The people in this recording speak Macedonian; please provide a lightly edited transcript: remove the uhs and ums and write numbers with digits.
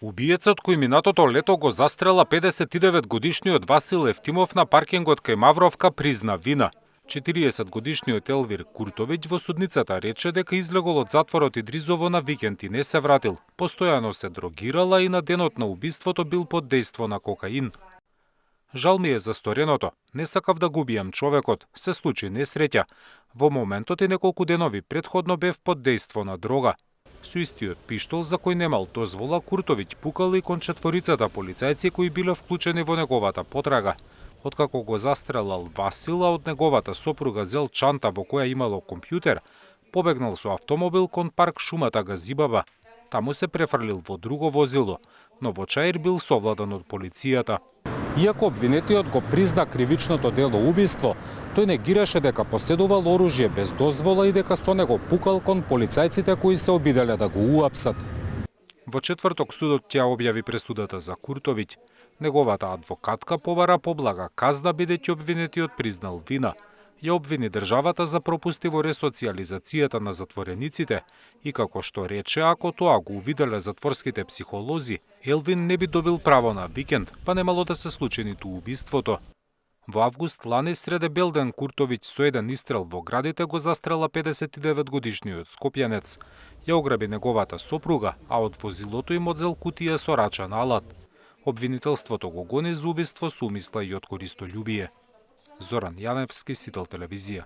Убиецот кој минатото лето го застрела 59-годишниот Васил Евтимов на паркингот кај Мавровка призна вина. 40-годишниот Елвир Куртовиќ во судницата рече дека излегол од затворот Идризово на викенд и не се вратил. Постојано се дрогирала и на денот на убиството бил под дејство на кокаин. Жал ми е за стореното. Не сакав да го убијам човекот. Се случи несреќа. Во моментот и неколку денови предходно бев под дејство на дрога. Со истиот пиштол за кој немал дозвола, Куртовиќ пукал и кон четворицата полицајци кои биле вклучени во неговата потрага. Откако го застрелал Васила, од неговата сопруга зел чанта во која имало компјутер, побегнал со автомобил кон парк шумата Газибаба. Таму се префрлил во друго возило, но во Чаир бил совладан од полицијата. Иако обвинетиот го призна кривичното дело убиство, тој негираше дека поседувал оружје без дозвола и дека со него пукал кон полицајците кои се обиделе да го уапсат. Во четврток судот ќе објави пресудата за Куртовиќ. Неговата адвокатка побара поблага казна бидејќи обвинетиот признал вина. Ја обвини државата за пропусти во ресоциализацијата на затворениците и како што рече, ако тоа го увиделе затворските психолози, Елвин не би добил право на викенд, па немало да се случи ниту убиството. Во август лани среде Белден Куртовиќ со еден истрел во градите го застрела 59-годишниот скопјанец. Ја ограби неговата сопруга, а од возилото им одзел кутија со рачан алат. Обвинителството го гони за убиство со умисла и од користолюбие. Зоран Јаневски, Сител телевизија.